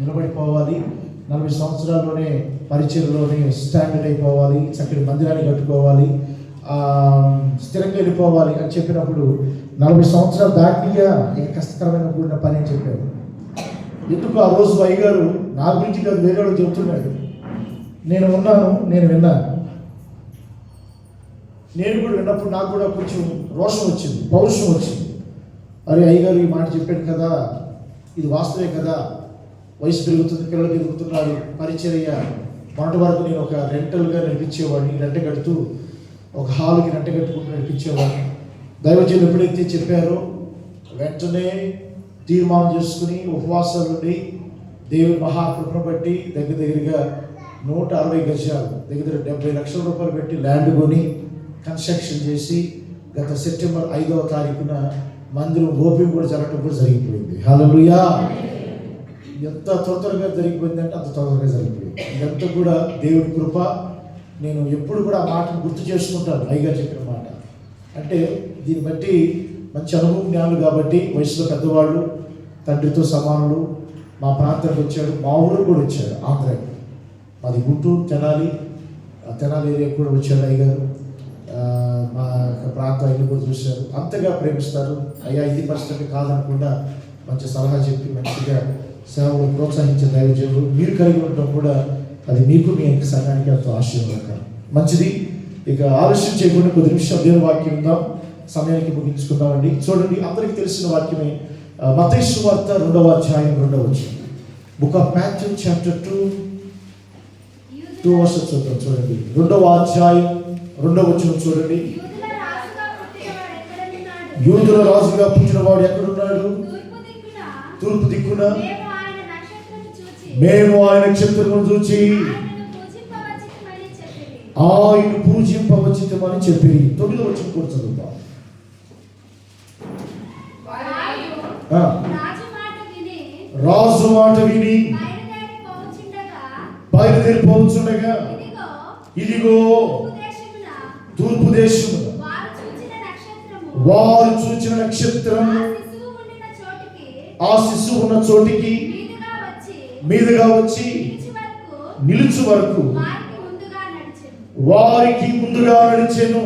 నిలబడిపోవాలి. 40 సంవత్సరాల్లోనే పరిచయంలోనే స్టాండర్డ్ అయిపోవాలి, చక్కటి మందిరాన్ని కట్టుకోవాలి, స్థిరంగా వెళ్ళిపోవాలి అని చెప్పినప్పుడు 40 సంవత్సరాలు దాటియా కష్టకరమైన కూడిన పని అని చెప్పాడు. ఎందుకు ఆ రోజు అయ్యగారు నా గురించి కాదు వేరే వాళ్ళు చెబుతున్నాడు. నేను ఉన్నాను, నేను విన్నాను. నేను కూడా విన్నప్పుడు నాకు కూడా కొంచెం రోషం వచ్చింది, పౌరుషం వచ్చింది. అరే అయ్యగారు ఈ మాట చెప్పాడు కదా, ఇది వాస్తవే కదా, వయసు పెరుగుతుంది, పిల్లలు పెరుగుతున్నారు, పరిచర్య. మొన్నటి వరకు నేను ఒక రెంటల్గా నడిపించేవాడిని, రెంట కడుతూ ఒక హాల్కి రెంట కట్టుకుంటూ నడిపించేవాడిని. దైవజనులు ఎప్పుడైతే చెప్పారో వెంటనే తీర్మానం చేసుకుని ఉపవాసాలు ఉండి దేవుని మహాకృపను బట్టి దగ్గరగా 160 గజాలు దగ్గర 70 లక్షల రూపాయలు పెట్టి ల్యాండ్ కొని కన్స్ట్రక్షన్ చేసి గత సెప్టెంబర్ 5వ తారీఖున మందిరం ఓపెనింగ్ కూడా జరగడం కూడా జరిగిపోయింది. హల్లెలూయా! ఎంత త్వరగా జరిగిపోయిందంటే అంత త్వరగా జరిగిపోయింది. ఇదంతా కూడా దేవుడి కృప. నేను ఎప్పుడు కూడా ఆ మాటను గుర్తు చేసుకుంటాను, అయ్యగారు చెప్పిన మాట. అంటే దీన్ని బట్టి మంచి అనుభవం జ్ఞానులు కాబట్టి, వయసులో పెద్దవాళ్ళు, తండ్రితో సమానులు. మా ప్రాంతానికి వచ్చాడు, మా ఊరు కూడా వచ్చాడు, ఆంధ్రాకి. మాది గుంటూరు, తెనాలి ఏరియా కూడా వచ్చాడు అయ్యగారు. మా ప్రాంతం అయ్యి కూడా చూశారు. అంతగా ప్రేమిస్తారు. అయ్యా ఇది పరిస్థితి కాదనకుండా మంచి సలహా చెప్పి మంచిగా సేవలు ప్రోత్సహించే దైవజనులు మీరు కలిగి ఉండటం కూడా అది మీకు మీ యొక్క సంఘానికి ఎంతో ఆశీర్వాదకరం. మంచిది. ఇక ఆలస్యం చేయకుండా కొద్ది నిమిషాలు దేవుని వాక్యం ఉందాం, సమయానికి ముగించుకుందామండి. చూడండి, అందరికీ తెలిసిన వాక్యమే. మత్తయి సువార్త 2వ అధ్యాయం 2వ వచనం. Book of Matthew chapter 2 versus చూద్దాం. చూడండి, 2వ అధ్యాయం 2వ వచనం చూడండి. యూదుల రాజుగా పుట్టినవాడు ఎక్కడున్నాడు? తూర్పు దిక్కున. మేము ఆయన నక్షత్రమును చూచి ఆయన పూజింపవచ్చితమని చెప్పి 9వ వచనం కూడా చదువుతాం. రాజు మాట విని బయలుదేరిపోవచ్చుండగా ఇదిగో తూర్పు దేశమున వారు చూచిన నక్షత్రం ఆ శిశువు ఉన్న చోటికి మీదుగా వచ్చి నిలుచు వరకు వారికి ముందుగా నడిచెను.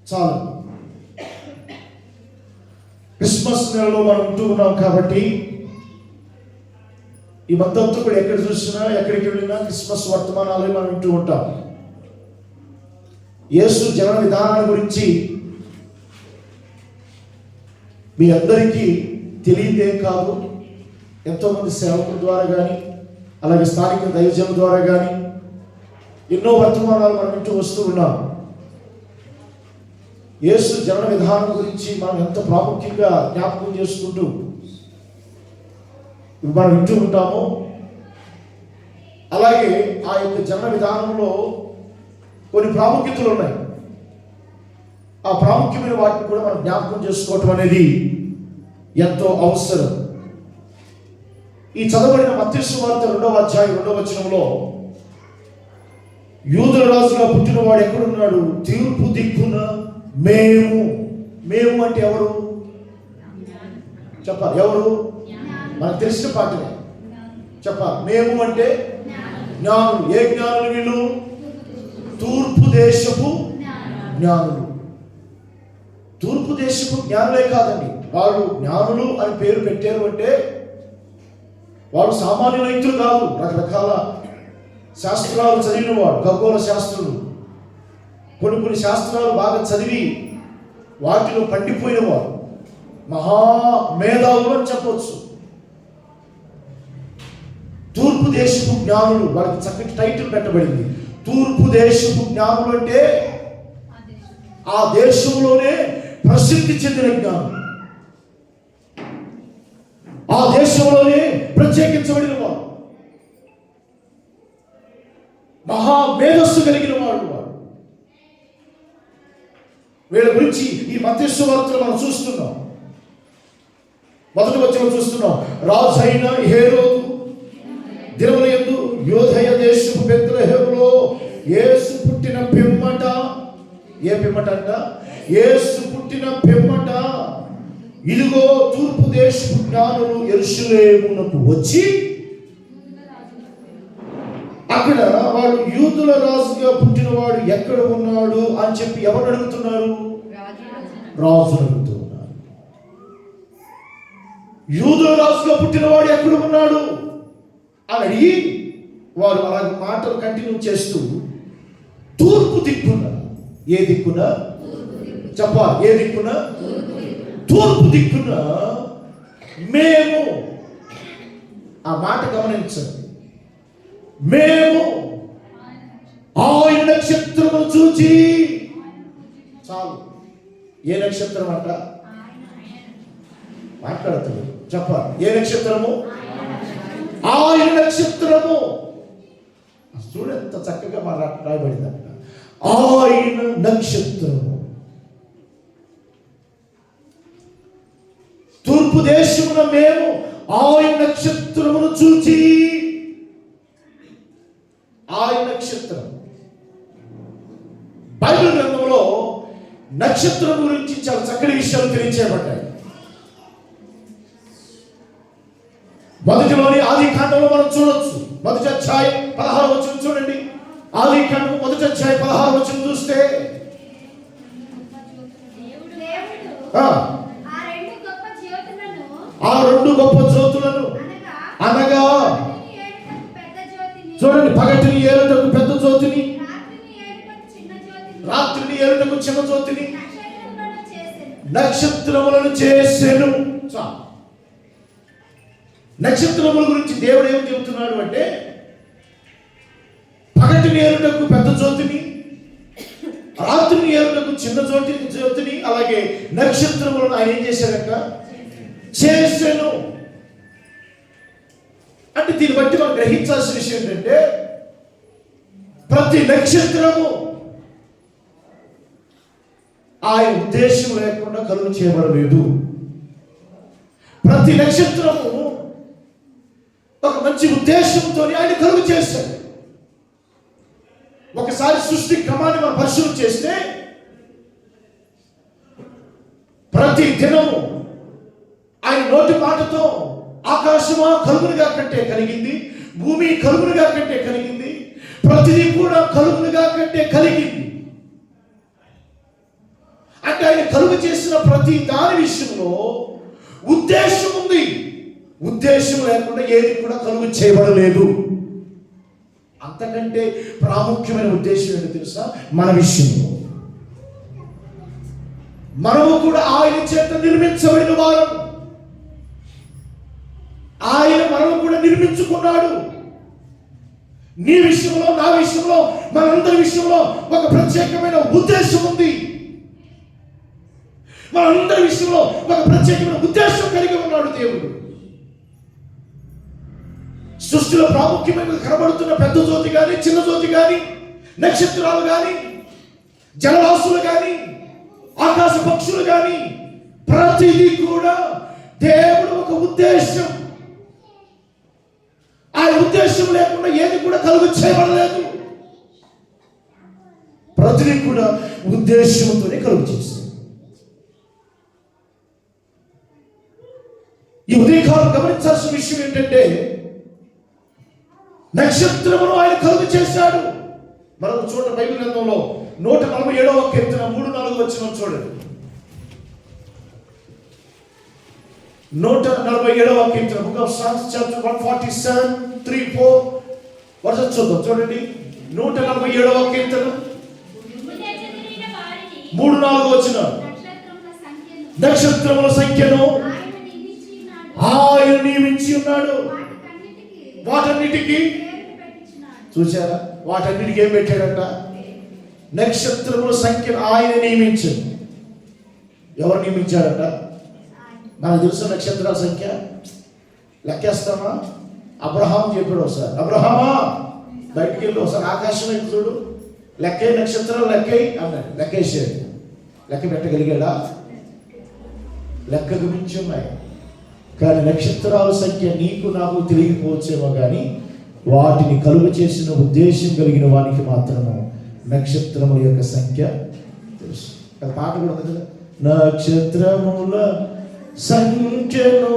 చాలు. క్రిస్మస్ నెలలో మనం ఉంటూ ఉన్నాం కాబట్టి ఈ మధ్యంతో కూడా ఎక్కడ చూసినా ఎక్కడికి వెళ్ళినా క్రిస్మస్ వర్తమానాలు మనం వింటూ ఉంటాం. యేసు జనన విధానాల గురించి మీ అందరికీ తెలియదేం కాదు. ఎంతోమంది సేవకుల ద్వారా కానీ అలాగే స్థానిక దైవజనుల ద్వారా కానీ ఎన్నో వర్తమానాలు మనం వింటూ వస్తూ ఉన్నాం. యేసు జనన విధానం గురించి మనం ఎంత ప్రాముఖ్యంగా జ్ఞాపకం చేసుకుంటూ మనం వింటూ ఉంటామో, అలాగే ఆ యొక్క జనన విధానంలో కొన్ని ప్రాముఖ్యతలు ఉన్నాయి. ఆ ప్రాముఖ్యమైన వాటిని కూడా మనం జ్ఞాపకం చేసుకోవటం అనేది ఎంతో అవసరం. ఈ చదవబడిన మత్తయి సువార్త 2వ అధ్యాయం 2వ వచనంలో యూదుల రాజుగా పుట్టినవాడు ఎక్కడున్నాడు? తూర్పు దిక్కున. మేము అంటే ఎవరు చెప్పాలి? ఎవరు? మనకు తెలిసిన పాటనే చెప్పాలి. మేము అంటే జ్ఞానులు. ఏ జ్ఞానులు వీళ్ళు? తూర్పు దేశపు జ్ఞానులు. తూర్పు దేశపు జ్ఞానులే కాదండి, వాళ్ళు జ్ఞానులు అని పేరు పెట్టారు అంటే వాళ్ళు సామాన్య వ్యక్తులు కాదు. రకరకాల శాస్త్రాలు చదివిన వాడు, ఖగోళ శాస్త్రులు, కొన్ని శాస్త్రాలు బాగా చదివి వాటిలో పండిపోయిన వాడు, మహామేధావులు అని చెప్పవచ్చు. తూర్పు దేశపు జ్ఞానులు, వాళ్ళకి చక్కటి టైటిల్ పెట్టబడింది. తూర్పు దేశపు జ్ఞానులు అంటే ఆ దేశంలోనే ప్రసిద్ధి చెందిన జ్ఞానులు, ఆ దేశంలోనే ప్రత్యేకించబడిన వాడు, మహామేధస్సు కలిగిన వాడు. వీళ్ళ గురించి ఈ మత్తయి సువార్తలో మనం చూస్తున్నాం. మొదటి వచనం చూస్తున్నాం. రాజు అయిన హేరోదు దినములందు యోదయ దేశపు బెత్లెహేములో యేసు పుట్టిన పిమ్మట, ఏ పిమ్మట అంట? యేసు పుట్టిన పిమ్మట ఇదిగో తూర్పు దేశపు జ్ఞానులు యెరూషలేమునకు వచ్చి యూదుల రాజుగా పుట్టినవాడు ఎక్కడ ఉన్నాడు అని చెప్పి ఎవరు అడుగుతున్నారు? రాజు అడుగుతున్నారు. యూదుల రాజుగా పుట్టినవాడు ఎక్కడ ఉన్నాడు అని అడిగి వారు అలాగే మాటలు కంటిన్యూ చేస్తూ తూర్పు దిక్కున, ఏ దిక్కున చెప్పాలి, ఏ దిక్కున? తూర్పు దిక్కున మేము, ఆ మాట గమనించండి, మేము ఆయన నక్షత్రము చూచి, చాలు. ఏ నక్షత్రం అంట? మాట్లాడుతుంది, చెప్పాలి. ఏ నక్షత్రము? ఆయన నక్షత్రము. చూడు ఎంత చక్కగా రాయబడిందంట. ఆయన నక్షత్రము. తూర్పు దేశమున మేము ఆయన నక్షత్రమును చూచి, ఆయన నక్షత్రం. బైబిల్ గ్రంథంలో నక్షత్రం గురించి చాలా చక్కటి విషయాలు తెలియచేయబడ్డాయి. మొదటిలోని ఆది కాండంలో మనం చూడొచ్చు. మొదటి అధ్యాయం 16వ వచనం చూడండి. ఆది కాండం మొదటి అధ్యాయం 16వ వచనం చూస్తే ఆ రెండు గొప్ప జ్యోతులను అనగా చూడండి, పగటిని ఏలుటకు పెద్ద జ్యోతిని, రాత్రిని ఏలుటకు చిన్న జ్యోతిని నక్షత్రములను చేసెను. నక్షత్రముల గురించి దేవుడు ఏం చెబుతున్నాడు అంటే, పగటిని ఏలుటకు పెద్ద జ్యోతిని, రాత్రిని ఏలుటకు చిన్న జ్యోతిని, అలాగే నక్షత్రములను ఆయన ఏం చేశాడట? చేసెను. అంటే దీన్ని బట్టి మనం గ్రహించాల్సిన విషయం ఏంటంటే, ప్రతి నక్షత్రము ఆయన ఉద్దేశం లేకుండా కలుగు చేయబడలేదు. ప్రతి నక్షత్రము ఒక మంచి ఉద్దేశంతో ఆయన కలుగు చేశాడు. ఒకసారి సృష్టి క్రమాన్ని మనం పరిశీలన చేస్తే, ప్రతి దినము ఆయన నోటి మాటతో ఆకాశమా కలుగునుగా కంటే కలిగింది, భూమి కలుగునుగా కంటే కలిగింది, ప్రతిదీ కూడా కలుగునుగా కంటే కలిగింది. అంటే ఆయన కలుగు చేసిన ప్రతి దాని విషయంలో ఉద్దేశం ఉంది. ఉద్దేశం లేకుండా ఏది కూడా కలుగు చేయబడలేదు. అంతకంటే ప్రాముఖ్యమైన ఉద్దేశం ఏంటో తెలుసా? మన విషయంలో మనము కూడా ఆయన చేత నిర్మించబడిన వారం. ఆయన మనము కూడా నిర్మించుకున్నాడు. నీ విషయంలో, నా విషయంలో, మనందరి విషయంలో ఒక ప్రత్యేకమైన ఉద్దేశం ఉంది. మనందరి విషయంలో ఒక ప్రత్యేకమైన ఉద్దేశం కలిగి ఉన్నాడు దేవుడు. సృష్టిలో ప్రాముఖ్యమైన కనబడుతున్న పెద్ద జ్యోతి కానీ, చిన్న జ్యోతి కానీ, నక్షత్రాలు కానీ, జలరాశులు కానీ, ఆకాశ పక్షులు కానీ, ప్రతిదీ కూడా దేవుడు ఒక ఉద్దేశం. ఆ ఉద్దేశం లేకుండా ఏది కూడా కలుగు చేయబడలేదు. ప్రతిదీ కూడా ఉద్దేశంతోనే కలుగు చేశాడు. ఈ ఉదయకాలం గమనించాల్సిన విషయం ఏంటంటే, నక్షత్రమును ఆయన కలుగు చేశాడు. మనం చూడండి, బైబిల్ గ్రంథంలో 147వ కీర్తన 3-4 వచనం చూడండి. 147వ కీర్తన, బుక్ ఆఫ్ సాంగ్స్ చాప్టర్ 147, 3-4 వర్షం చూద్దాం. చూడండి, 147వ కీర్తన 3-4 వచనం. నక్షత్రముల సంఖ్యను ఆయన నియమించి ఉన్నాడు. వాటన్నిటికీ చూసారా, వాటన్నిటికీ ఏం పెట్టాడంట? నక్షత్రముల సంఖ్యను ఆయన నియమించాడు. ఎవరు నియమించాడట? మనకు తెలుసు నక్షత్రాల సంఖ్య. లెక్కేస్తామా? అబ్రహాం చెప్పాడు ఒకసారి, అబ్రహామా బయటికి వెళ్ళి ఒకసారి ఆకాశం వైపు చూడు, లెక్కే నక్షత్రాలు లెక్కై అన్నాడు. లెక్కేసాడు. లెక్క పెట్టగలిగాడా? లెక్కకు మించి ఉన్నాయి. కానీ నక్షత్రాల సంఖ్య నీకు నాకు తెలియకపోవచ్చేమో, కానీ వాటిని కలుగు చేసిన ఉద్దేశం కలిగిన వానికి మాత్రము నక్షత్రముల యొక్క సంఖ్య తెలుసు. పాట కూడా ఉంది కదా, నక్షత్రముల సంఖ్యను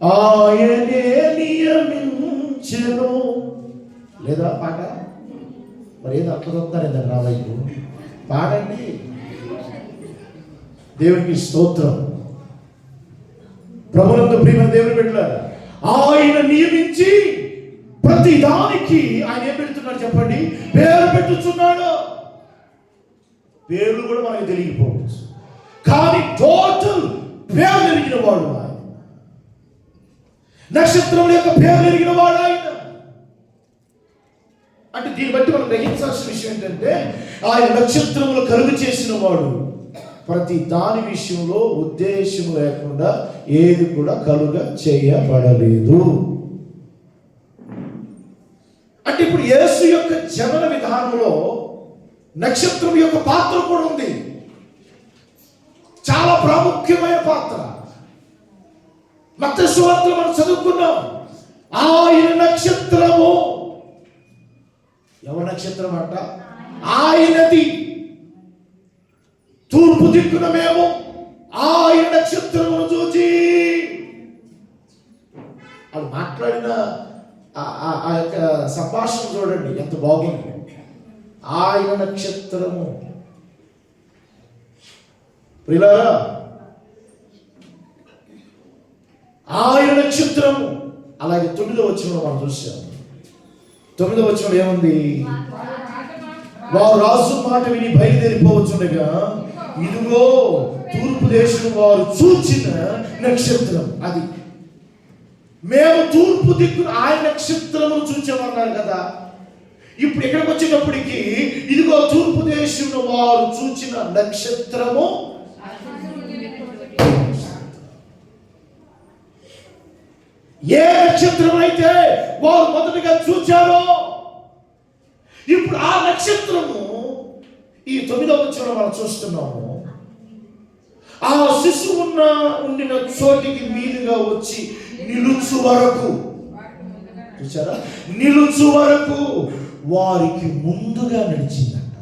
ఆయనే నియమించెను. లేదా పాట మరి ఏదో అర్థమవుతారేందండి నా వైపు పాడండి. దేవునికి స్తోత్రం. ప్రభునందు ప్రియమైన దేవుని బిడ్డలారా, ఆయన నియమించి ప్రతి దానికి ఆయన ఏం పెడుతున్నాడు చెప్పండి? పేరు పెట్టుచున్నాడు. పేర్లు కూడా మనకు తెలియకపోవచ్చు, కానీ టోటల్ పేరు ఎరిగిన వాడు ఆయన. నక్షత్రం యొక్క పేరు ఎరిగిన వాడు ఆయన. అంటే దీన్ని బట్టి మనం గ్రహించాల్సిన విషయం ఏంటంటే, ఆయన నక్షత్రములు కలుగు చేసిన వాడు. ప్రతి దాని విషయంలో ఉద్దేశం లేకుండా ఏది కూడా కలుగ చేయబడలేదు. అంటే ఇప్పుడు యేసు యొక్క జనన విధానంలో నక్షత్రం యొక్క పాత్ర కూడా ఉంది. చాలా ప్రాముఖ్యమైన పాత్ర. మత్తయి సువార్తలో మనం చదువుకున్నాం, ఆయన నక్షత్రము. ఎవరి నక్షత్రం అంట? ఆయనది. తూర్పు దిక్కున మేము ఆయన నక్షత్రమును చూచి, అది మాట్లాడిన ఆ యొక్క సంభాషణ చూడండి ఎంత బాగుంది. ఆయన నక్షత్రము. ప్రియులారా, ఆయన నక్షత్రము. అలాగే 9వ వచనంలో మనం చూసాం. 9వ వచనంలో ఏముంది? వారు రాజు మాట విని బయలుదేరిపోవచ్చుండగా ఇదిగో తూర్పు దేశం వారు చూచిన నక్షత్రం అది. మేము తూర్పు దిక్కున ఆయన నక్షత్రమును చూచామన్నారు కదా. ఇప్పుడు ఇక్కడికి వచ్చేటప్పటికి ఇదిగో తూర్పు దేశంలో వారు చూచిన నక్షత్రము. ఏ నక్షత్రం అయితే వారు మొదటగా చూచారో, ఇప్పుడు ఆ నక్షత్రము ఈ 9వ వచనంలో మనం చూస్తున్నాము. ఆ శిశువు ఉండిన చోటికి మీదుగా వచ్చి నిలుచు వరకు, చూసారా, నిలుచు వరకు వారికి ముందుగా నడిచిందంట.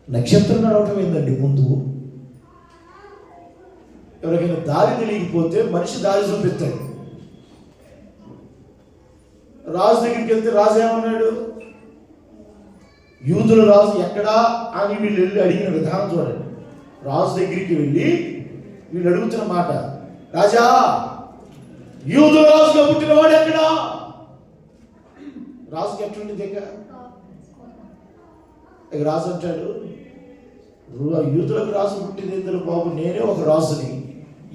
నక్షత్రం నడవటం ఏందండి ముందు? ఎవరికైనా దారి తెలియకపోతే మనిషి దారి చూపిస్తాడు. రాజు దగ్గరికి వెళ్తే రాజు ఏమన్నాడు? యూదుల రాజు ఎక్కడా అని వీళ్ళు వెళ్ళి అడిగిన విధానం చూడండి. రాజు దగ్గరికి వెళ్ళి వీళ్ళు అడుగుతున్న మాట, రాజా, యూదుల రాజుగా పుట్టిన వాడు ఎక్కడా? రాజుకి ఎట్లుండి దగ్గర రాజు అంటాడు, యూదులకు రాజు పుట్టింది ఎందుకు బాబు? నేనే ఒక రాజుని.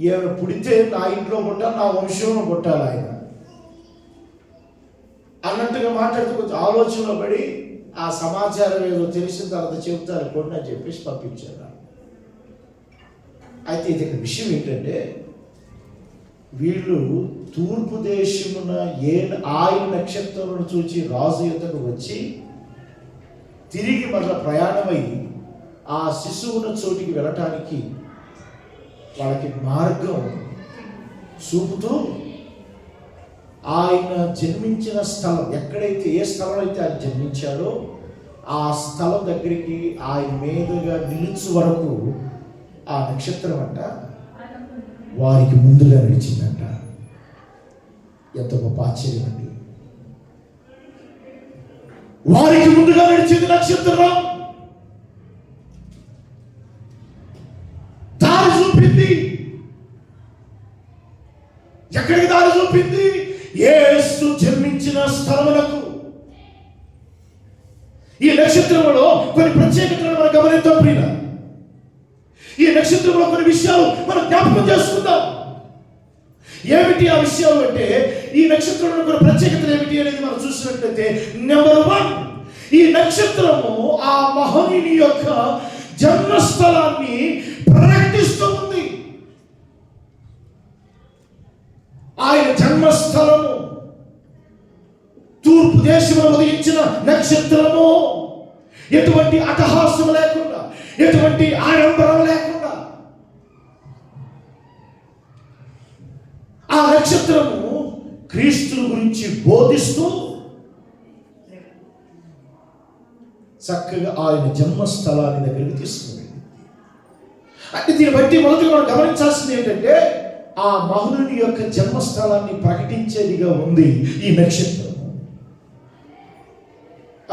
ఏమైనా పుడితే నా ఇంట్లో పుట్టాలి, నా వంశంలో పుట్టాలి ఆయన అన్నట్టుగా మాట్లాడుతూ కొంచెం ఆలోచనలో పడి ఆ సమాచారం ఏదో తెలిసిన తర్వాత చెబుతారు కూడా అని చెప్పేసి పంపించారు. అయితే ఇది విషయం ఏంటంటే, వీళ్ళు తూర్పు దేశమున ఆయన నక్షత్రమును చూచి రాజు యొద్దకు వచ్చి తిరిగి మరల ప్రయాణమై ఆ శిశువున చోటికి వెళ్ళటానికి వాళ్ళకి మార్గం చూపుతూ ఆయన జన్మించిన స్థలం ఎక్కడైతే, ఏ స్థలం అయితే ఆయన జన్మించాడో ఆ స్థలం దగ్గరికి ఆయన మీదుగా నిలుచు వరకు ఆ నక్షత్రం అంట వారికి ముందుగా నడిచిందంట. ఎంత గొప్ప ఆశ్చర్యం అండి! వారికి ముందుగా నడిచింది నక్షత్రం. దారి చూపింది. ఎక్కడికి దారి చూపింది? యేసు జన్మించిన స్థలములకు. ఈ నక్షత్రంలో కొన్ని ప్రత్యేకతలను మనం గమనిద్దాం ప్రియుల. ఈ నక్షత్రంలో కొన్ని విషయాలు మనం జ్ఞాపకం చేసుకుందాం. ఏమిటి ఆ విషయాలు అంటే, ఈ నక్షత్రంలో కొన్ని ప్రత్యేకతలు ఏమిటి అనేది మనం చూసినట్లయితే, నెంబర్ 1, ఈ నక్షత్రము ఆ మహనీయుని యొక్క జన్మస్థలాన్ని ప్రకటిస్తూ ఉంది. ఆయన జన్మస్థలము తూర్పు దేశంలో ఉదయించిన నక్షత్రము. ఎటువంటి అటహాసం లేకుండా, ఎటువంటి ఆడంబరం లేకుండా ఆ నక్షత్రము క్రీస్తుని గురించి బోధిస్తూ చక్కగా ఆయన జన్మస్థలాన్ని దగ్గరికి తీసుకుంది. అంటే దీన్ని బట్టి మొదటిగా మనం గమనించాల్సింది ఏంటంటే, ఆ మహనీయుని యొక్క జన్మస్థలాన్ని ప్రకటించేదిగా ఉంది ఈ నక్షత్రం.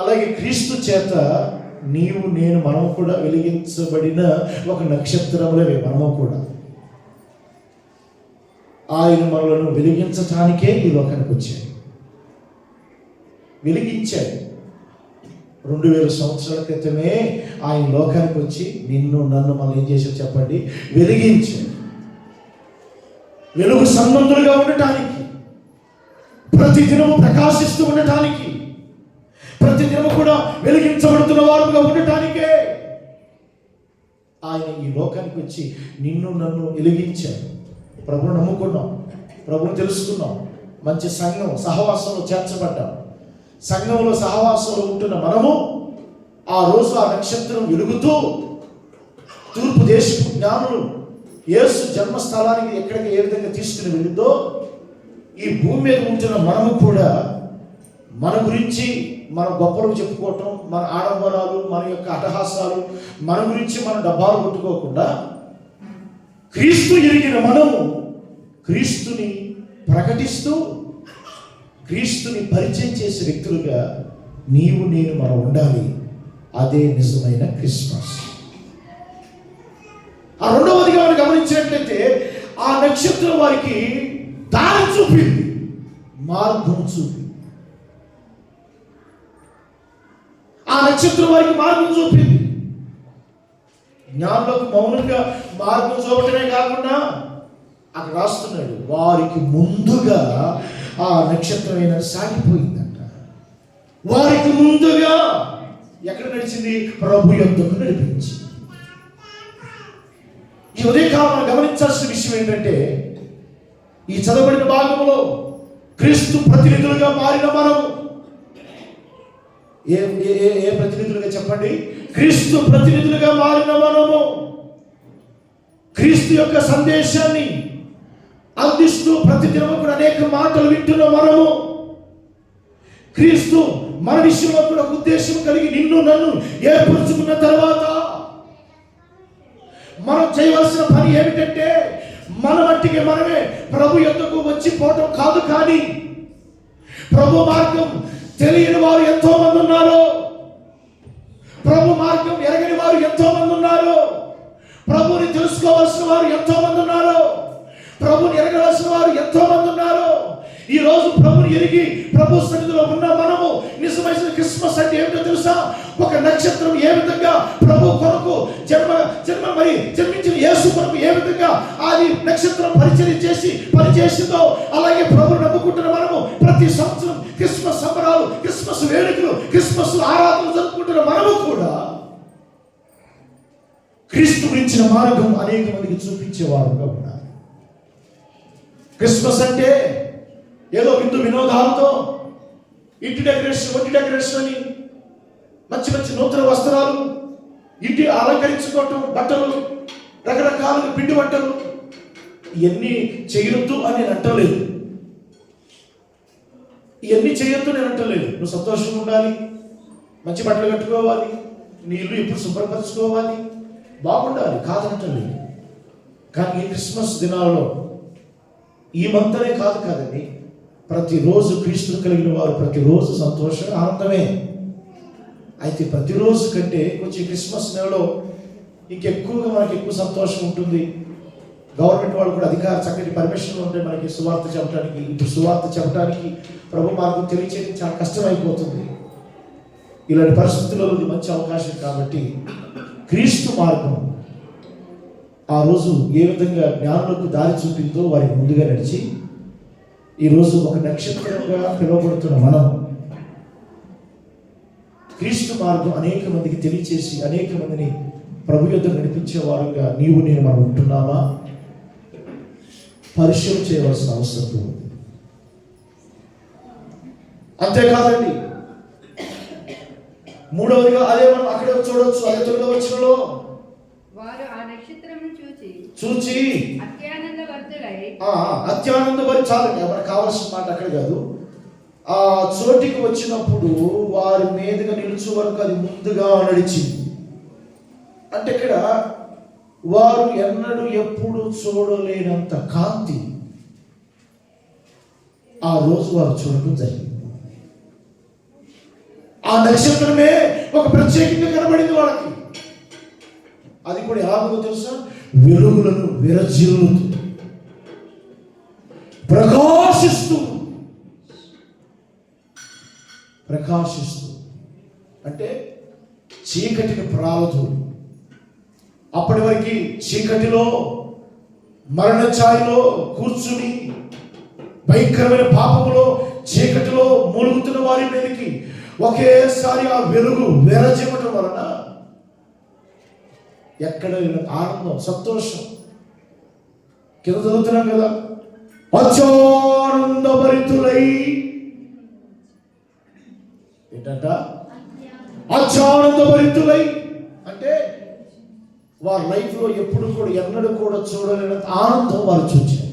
అలాగే క్రీస్తు చేత నీవు నేను మనము కూడా వెలిగించబడిన ఒక నక్షత్రములవే. మనము కూడా ఆయన మనలను వెలిగించటానికే ఈ లోకానికి వచ్చాడు, వెలిగించాడు. 2000 సంవత్సరాల క్రితమే ఆయన లోకానికి వచ్చి నిన్ను నన్ను మనం ఏం చేశాడు చెప్పండి? వెలిగించాడు. వెలుగు సంబంధులుగా ఉండటానికి, ప్రతి దినము ప్రకాశిస్తూ ఉండటానికి, ప్రతి దినము కూడా వెలిగించబడుతున్న వారుగా ఉండటానికే ఆయన ఈ లోకానికి వచ్చి నిన్ను నన్ను వెలిగించాడు. ప్రభువును నమ్ముకున్నాం, ప్రభువును తెలుసుకున్నాం, మంచి సంఘం సహవాసంలో చేర్చబడ్డాం. సంఘంలో సహవాసంలో ఉంటున్న మనము ఆ రోజు ఆ నక్షత్రం వెలుగుతూ తూర్పు దేశపు జ్ఞానులు యేసు జన్మస్థలానికి ఎక్కడికి ఏ విధంగా తీసుకుని వెళ్ళిందో, ఈ భూమి మీద ఉంటున్న మనము కూడా మన గురించి మన గొప్పలు చెప్పుకోవటం, మన ఆడంబరాలు, మన యొక్క అటహాసాలు, మన గురించి మన డబ్బాలు కొట్టుకోకుండా క్రీస్తు ఎరిగిన మనము క్రీస్తుని ప్రకటిస్తూ క్రీస్తుని పరిచయం చేసే వ్యక్తులుగా నీవు నేను మనం ఉండాలి. అదే నిజమైన క్రిస్మస్. ఆ రెండవదిగా మనం గమనించినట్లయితే ఆ నక్షత్రం వారికి దారి చూపింది, మార్గం చూపింది. ఆ నక్షత్రం వారికి మార్గం చూపింది. జ్ఞానులకు మౌనంగా మార్గం చూపటమే కాకుండా అక్కడ రాస్తున్నాడు, వారికి ముందుగా ఆ నక్షత్రమైన సాగిపోయిందంట. వారికి ముందుగా ఎక్కడ నడిచింది? ప్రభు యొద్దకు నడిపించింది. ఈ ఉదయకాలం గమనించాల్సిన విషయం ఏంటంటే, ఈ చదవబడిన భాగంలో క్రీస్తు ప్రతినిధులుగా మారిన మనం ఏ ప్రతినిధులుగా చెప్పండి? క్రీస్తు ప్రతినిధులుగా మారిన మనము క్రీస్తు యొక్క సందేశాన్ని అందిస్తూ ప్రతిదినము కూడా అనేక మాటలు వింటున్న మనము క్రీస్తు మన విషయంలో కూడా ఉద్దేశం కలిగి నిన్ను నన్ను ఏర్పరచుకున్న తర్వాత మనం చేయవలసిన పని ఏమిటంటే, మన మట్టికి మనమే ప్రభు యొద్దకు వచ్చి పోవటం కాదు, కానీ ప్రభు మార్గం తెలియని వారు ఎంతో మంది ఉన్నారు, ప్రభు మార్గం ఎరగని వారు ఎంతో మంది ఉన్నారు, ప్రభుని తెలుసుకోవాల్సిన వారు ఎంతో మంది ఉన్నారు, ప్రభుని ఎరగవలసిన వారు ఎంతో మంది ఉన్నారు. ఈ రోజు ప్రభుని ఎరిగి ప్రభు సన్నిధిలో ఉన్న మనము నిజమైన క్రిస్మస్ అంటే ఏమిటో తెలుసా? ఒక నక్షత్రం ఏ విధంగా ప్రభు కొరకు జన్మించిన యేసు కొరకు ఏ విధంగా అది నక్షత్రం పరిచయం చేసి పనిచేసిందో, అలాగే ప్రభుని నమ్ముకుంటున్న మనము ప్రతి సంవత్సరం క్రిస్మస్ సంబరాలు, క్రిస్మస్ వేడుకలు, క్రిస్మస్ ఆరాధనలు జరుపుకుంటున్న మనము కూడా క్రీస్తు గురించిన మార్గం అనేక మందికి చూపించేవారుగా ఉన్నారు. క్రిస్మస్ అంటే ఏదో విందు వినోదాలతో ఇంటి డెకరేషన్, ఒంటి డెకరేషన్ అని మంచి మంచి నూతన వస్త్రాలు, ఇంటి అలంకరించుకోవటం, బట్టలు, రకరకాల పిండి వంటలు, ఇవన్నీ చేయొద్దు అని నేను అంటలేదు. ఇవన్నీ చేయొద్దు నేను అంటలేదు. నువ్వు సంతోషంగా ఉండాలి, మంచి బట్టలు కట్టుకోవాలి, నీ ఇల్లు ఎప్పుడు శుభ్రపరచుకోవాలి, బాగుండాలి, కాదంటలేదు. కానీ ఈ క్రిస్మస్ దినాల్లో ఈ మంతనే కాదండి, ప్రతిరోజు క్రీస్తుని కలిగిన వారు ప్రతిరోజు సంతోషం, ఆనందమే. అయితే ప్రతిరోజు కంటే కొంచెం క్రిస్మస్ నెలలో ఇంకెక్కువగా మనకి ఎక్కువ సంతోషం ఉంటుంది. గవర్నమెంట్ వాళ్ళు కూడా చక్కటి పర్మిషన్లు ఉంటాయి మనకి సువార్త చెప్పడానికి. ఇప్పుడు సువార్త చెప్పడానికి ప్రభు మార్గం తెలియచేయడం చాలా కష్టమైపోతుంది. ఇలాంటి పరిస్థితుల్లో ఇది మంచి అవకాశం. కాబట్టి క్రీస్తు మార్గం ఆ రోజు ఏ విధంగా జ్ఞానులకు దారి చూపిందో వారికి ముందుగా నడిచి ఈరోజు ఒక నక్షత్రంగా పిలువబడుతున్న మనం క్రీస్తు మార్గం అనేక మందికి తెలియచేసి అనేక మందిని ప్రభు యొద్ద నడిపించేవారుగా నీవు నేను మనం ఉంటున్నామా పరిశీలన చేయవలసిన అవసరం ఉంది. అంతేకాదండి, మూడవదిగా అదే మనం అక్కడే చూడవచ్చు. అదే 9వ వచనంలో వారు ఆ నక్షత్రమును చూచి అత్యానందభరితులై చాలండి, మనకు కావాల్సిన మాట అక్కడ కాదు. ఆ చోటికి వచ్చినప్పుడు వారి మీదుగా నిలుచు వరకు అది ముందుగా నడిచింది. అంటే ఇక్కడ వారు ఎన్నడూ ఎప్పుడు చూడలేనంత కాంతి ఆ రోజు వారు చూడటం జరిగింది. ఆ నక్షత్రమే ఒక ప్రత్యేకంగా కనబడింది వాళ్ళకి. అది కూడా ఎలాగో తెలుసా? వెలుగులను విరజిల్లుతూ ప్రకాశిస్తూ అంటే చీకటిని ప్రాలతూ. అప్పటి వరకు చీకటిలో మరణ ఛాయలో కూర్చుని భయంకరమైన పాపములో చీకటిలో మూలుగుతున్న వారి మీదకి ఒకేసారి ఆ వెలుగు విరజిమ్మటం వలన ఎక్కడ ఆనందం, సంతోషం. కింద చదువుతున్నాం కదా, అత్యానందభరితులై. ఏంటంట? అత్యానందభరితులై అంటే వారి లైఫ్లో ఎప్పుడు కూడా ఎన్నడూ కూడా చూడలేనంత ఆనందం వారు చూచారు.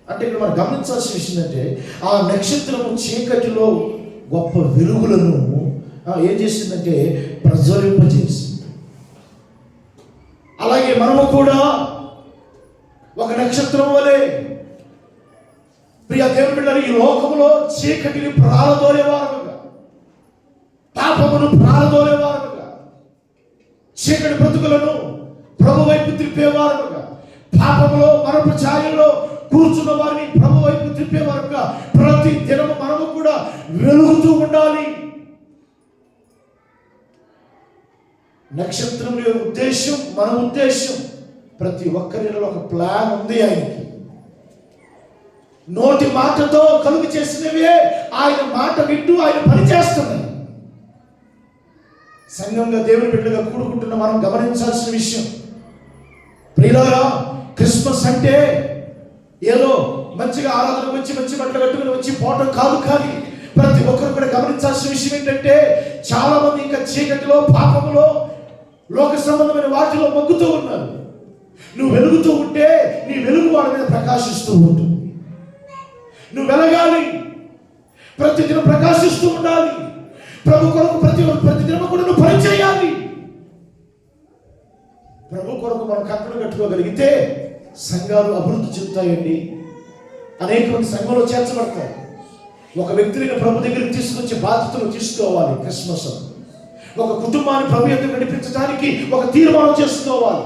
అంటే ఇక్కడ మనం గమనించాల్సిన విషయం అంటే ఆ నక్షత్రము చీకటిలో గొప్ప వెలుగులను ఏం చేసిందంటే ప్రజ్వలింపజేసింది. అలాగే మనము కూడా ఒక నక్షత్రం వలె ప్రియ దేవుని బిడ్డలారా, ఈ లోకములో చీకటిని ప్రాలదోలేవారముగా, పాపమును ప్రాలదోలేవారముగా, చీకటి బ్రతుకులను ప్రభు వైపు త్రిప్పేవారముగా, పాపములో మరపు ఛాయలో కూర్చున్న వారిని ప్రభు వైపు త్రిప్పేవారముగా ప్రతి దినము మనము కూడా వెలుగుతూ ఉండాలి. నక్షత్రం ఉద్దేశం, మన ఉద్దేశం, ప్రతి ఒక్కరిలో ఒక ప్లాన్ ఉంది ఆయనకి. నోటి మాటతో కలుగు చేసినవే ఆయన మాట వింటూ ఆయన పనిచేస్తున్నాయి. సంఘంగా దేవుని బిడ్డగా కూడుకుంటున్న మనం గమనించాల్సిన విషయం, ప్రియులారా, క్రిస్మస్ అంటే ఏదో మంచిగా ఆరాధన వచ్చి మంచి బట్టలు కట్టుకుని వచ్చి పోవటం కాదు. కానీ ప్రతి ఒక్కరు కూడా గమనించాల్సిన విషయం ఏంటంటే చాలా మంది ఇంకా చీకటిలో, పాపములో, లోక సంబంధమైన వాటిలో మొగ్గుతూ ఉన్నారు. నువ్వు వెలుగుతూ ఉంటే నీ వెలుగు వాళ్ళ మీద ప్రకాశిస్తూ ఉంటుంది. నువ్వు వెలగాలి, ప్రతిదినం ప్రకాశిస్తూ ఉండాలి. ప్రభు కొరకు ప్రతిదినం కూడా నువ్వు పని చేయాలి. ప్రభు కొరకు మనం కట్టలు కట్టుకోగలిగితే సంఘాలు అభివృద్ధి చెందుతాయండి. అనేక మంది సంఘంలో చేర్చబడతాయి. ఒక వ్యక్తిని ప్రభు దగ్గరికి తీసుకొచ్చి బాధ్యతలు తీసుకోవాలి. క్రిస్మస్ ఒక కుటుంబాన్ని ప్రభు ఎదురు నడిపించడానికి ఒక తీర్మానం చేసుకోవాలి.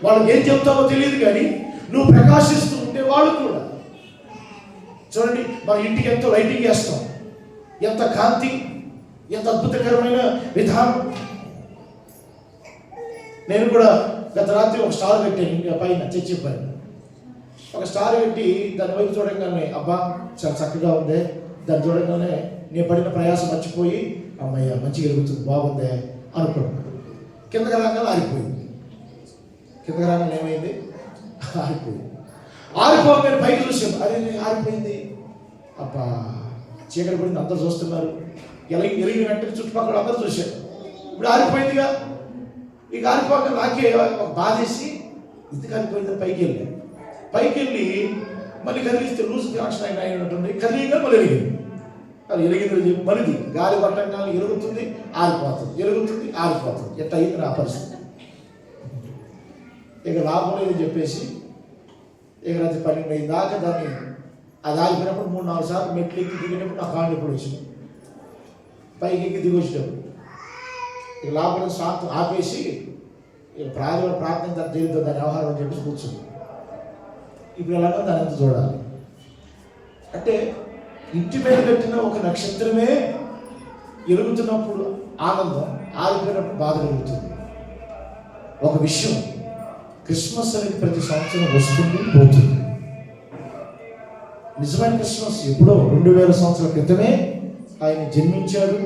వాళ్ళకి ఏం చెప్తావో తెలియదు, కానీ నువ్వు ప్రకాశిస్తూ ఉంటే వాళ్ళు కూడా. చూడండి, మన ఇంటికి ఎంతో లైటింగ్ వేస్తాం, ఎంత కాంతి, ఎంత అద్భుతకరమైన విధానం. నేను కూడా గత రాత్రి ఒక స్టార్ పెట్టాను పైన, చర్చి పైన ఒక స్టార్ పెట్టి దాని వైపు చూడగానే అబ్బా చాలా చక్కగా ఉంది, దాన్ని చూడగానే నేను పడిన ప్రయాసం మర్చిపోయి అమ్మయ్య మంచిగా వెలుగుతుంది, బాగుంది అనుకున్నాను. కిందకి రాగానే ఆరిపోయింది. కిందకి రాగానే ఏమైంది? ఆరిపోయింది. ఆరిపోగానే పైకి చూసాం, అదే ఆరిపోయింది. అబ్బా చీకటి పడింది, అందరూ చూస్తున్నారు. ఎలిగిన వెంటనే చుట్టుపక్కల అందరూ చూశారు. ఇప్పుడు ఆరిపోయిందిగా. ఇక ఆరిపోక నాకే ఒక బాధేసి ఇది కాలిపోయిందని పైకి వెళ్ళి మళ్ళీ కదిలిస్తే లూజ్ కనెక్షన్ అయిన ఉంటుంది. కదిలిగా మళ్ళీ ఎలిగింది. అది ఎలిగింది మళ్ళీ గాలి పట్టంగానే ఎలుగుతుంది, ఆరిపోతుంది, ఎలుగుతుంది, ఆరిపోతుంది. ఎట్లా అయింది నా పరిస్థితి. ఇక లాభం లేదని చెప్పేసి ఇక రాత్రి 12 దాకా దాన్ని అది ఆగిపోయినప్పుడు 3-4 సార్లు మెట్లు ఎక్కి దిగేటప్పుడు నా కాళ్ళు ఎప్పుడు వచ్చినాయి. పైకి ఎక్కి దిగి వచ్చేటప్పుడు ఇక లాభం శాంతం ఆపేసి ఇక ప్రార్థన దేవుడితో దాని వ్యవహారం అని చెప్పేసి కూర్చుంది. ఇప్పుడు ఎలాగో దాని అంత చూడాలి. అంటే ఇంటి మీద పెట్టిన ఒక నక్షత్రమే ఎలుగుతున్నప్పుడు ఆనందం, ఆగిపోయినప్పుడు బాధ కలుగుతుంది. ఒక విషయం, క్రిస్మస్ అనేది ప్రతి సంవత్సరం వస్తుంది, పోతుంది. నిజమైన క్రిస్మస్ ఎప్పుడో 2000 సంవత్సరాల క్రితమే ఆయన జన్మించాడు.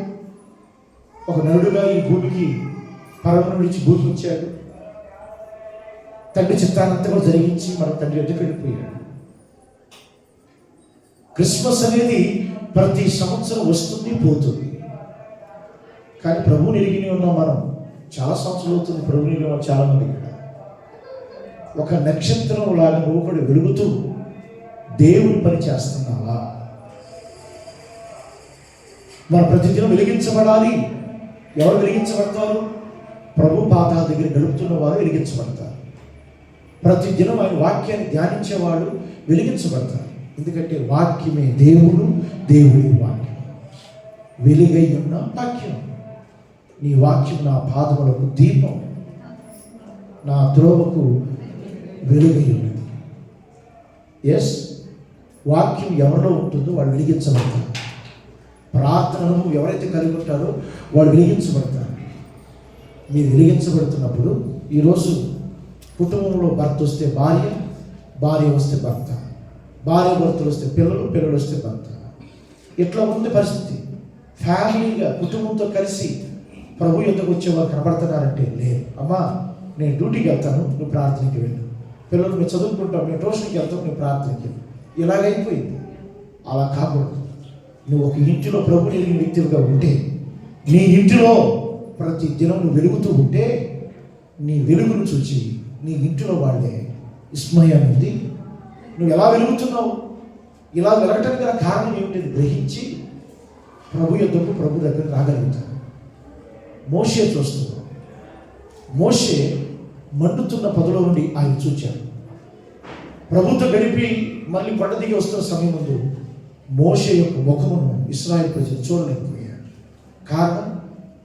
ఒక నరుడుగా ఈ భూమికి పరమ నుంచి భూమికి వచ్చాడు. తండ్రి చిత్తానంతా కూడా జరిగించి మన తండ్రి ఎదురు వెళ్ళిపోయాడు. క్రిస్మస్ అనేది ప్రతి సంవత్సరం వస్తుంది, పోతుంది. కానీ ప్రభువుని ఎరిగిని ఉన్నాం మనం. చాలా సంవత్సరాలు అవుతుంది ప్రభువుని ఎరిగిన చాలా మంది. ఇక్కడ ఒక నక్షత్రం లాగా నువ్వు కూడా వెలుగుతూ దేవుని పని చేస్తున్నావా? మన ప్రతిదినం వెలిగించబడాలి. ఎవరు వెలిగించబడతారు? ప్రభు పాదాల దగ్గర గడుపుతున్న వారు వెలిగించబడతారు. ప్రతిదినం ఆయన వాక్యాన్ని ధ్యానించేవాడు వెలిగించబడతారు. ఎందుకంటే వాక్యమే దేవుడు, దేవుడి వాక్యం. వెలుగై ఉన్న వాక్యం. నీ వాక్యం నా పాదములకు దీపం, నా త్రోవకు వెలుగై ఉన్నది. ఎస్, వాక్యం ఎవరిలో ఉంటుందో వాళ్ళు వెలిగించబడతారు. ప్రార్థనను ఎవరైతే కలిగి ఉంటారో వాళ్ళు వెలిగించబడతారు. మీరు వెలిగించబడుతున్నప్పుడు ఈరోజు కుటుంబంలో భర్త వస్తే భార్య, భార్య వస్తే భర్త, భార్య భర్తలు వస్తే పిల్లలు, పిల్లలు వస్తే భర్త, ఇట్లా ఉంది పరిస్థితి. ఫ్యామిలీగా కుటుంబంతో కలిసి ప్రభు యొద్దకు వచ్చేవారు కనబడుతున్నారంటే లేదు. అమ్మా నేను డ్యూటీకి వెళ్తాను, నువ్వు ప్రార్థనకి వెళ్ళు. పిల్లలు మేము చదువుకుంటాం, మేము ట్యూషన్కి వెళ్తాం, నువ్వు ప్రార్థనకి వెళ్ళు. ఇలాగైపోయింది. అలా కాకూడదు. నువ్వు ఒక ఇంటిలో ప్రభు ఎరిగిన వ్యక్తిగా ఉంటే, నీ ఇంటిలో ప్రతి దినం నువ్వు వెలుగుతూ ఉంటే, నీ వెలుగును చూసి నీ ఇంటిలో వాళ్ళే విస్మయాన్ని నువ్వు ఎలా వెలుగుతున్నావు, ఇలా వెలగటానికి గల కారణం ఏమిటి గ్రహించి ప్రభు యొద్దకు, ప్రభు దగ్గర రాగలుగుతారు. మోషే చూస్తున్నాం. మోషే మండుతున్న పొదలో నుండి ఆయన చూచాడు. ప్రభుతో గడిపి మళ్ళీ కొండ దిగి వస్తున్న సమయం ముందు మోషే యొక్క ముఖమును ఇశ్రాయేలు ప్రజలు చూడలేకపోయాడు. కారణం,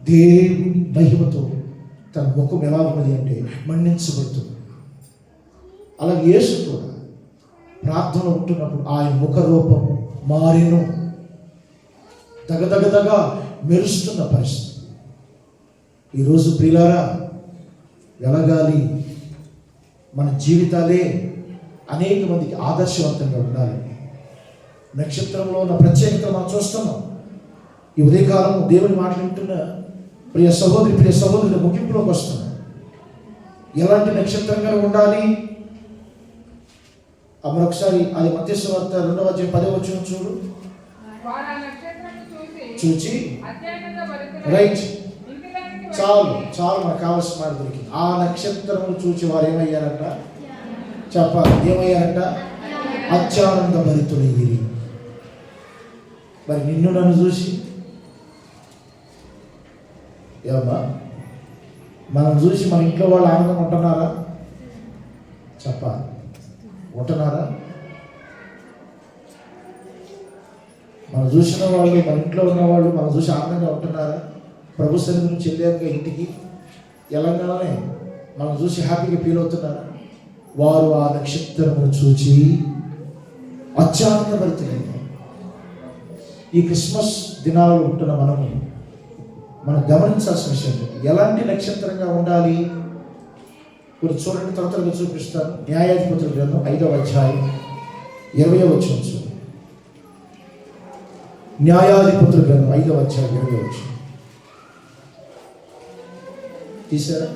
దేవుని మహిమతో తన ముఖం ఎలా ఉన్నది అంటే మండించబడుతుంది. అలాగే యేసు కూడా ప్రార్థన ఉంటున్నప్పుడు ఆయన ముఖ రూపము మారెను. దగదగదగా మెరుస్తున్న పరిస్థితి. ఈరోజు ప్రియులారా, వెలగాలి. మన జీవితాలే అనేక మందికి ఆదర్శవంతంగా ఉండాలి. నక్షత్రంలో ఉన్న ప్రత్యేకత మనం చూస్తున్నాం. ఈ ఉదయకాలం దేవుని మాట్లాడుతున్న ప్రియ సహోదరి, ప్రియ సహోదరుల ముగింపులోకి వస్తున్నాం. ఎలాంటి నక్షత్రంగా ఉండాలి? మరొకసారి అది మత్తయి సువార్త 2వ అధ్యాయం 10వ వచనం చూడు. చూచి రైట్, చాలు చాలు, మనకు కావాల్సిన మాట దొరికింది. ఆ నక్షత్రమును చూచి వారు ఏమయ్యారంట చెప్పాలి. ఏమయ్యారంట? అత్యానంద భరితులయ్యిరి. మరి నిన్ను నన్ను చూసి ఏమన్నా మనం చూసి మన ఇంట్లో వాళ్ళు ఆనందం ఉంటున్నారా? చెప్పాలి. ఉంటున్నారా? మనం చూసిన వాళ్ళు, మన ఇంట్లో ఉన్న వాళ్ళు మనం చూసి ఆనందంగా ఉంటున్నారా? ప్రభు సన్నిధి నుంచి వెళ్ళాక ఇంటికి ఎలాగానే మనం చూసి హ్యాపీగా ఫీల్ అవుతున్నారా? వారు ఆ నక్షత్రమును చూచి అత్యానందభరితులైన ఈ క్రిస్మస్ దినాల్లో ఉంటున్న మనం గమనించాల్సిన విషయం ఎలాంటి నక్షత్రంగా ఉండాలి. కొన్ని చూడండి, త్వరగా చూపిస్తాను. న్యాయాధిపతుల గ్రంథం 5వ అధ్యాయం 20వ వచనం చూడండి. న్యాయాధిపతుల గ్రంథం 5వ అధ్యాయం 20వ వచనం తీసారా?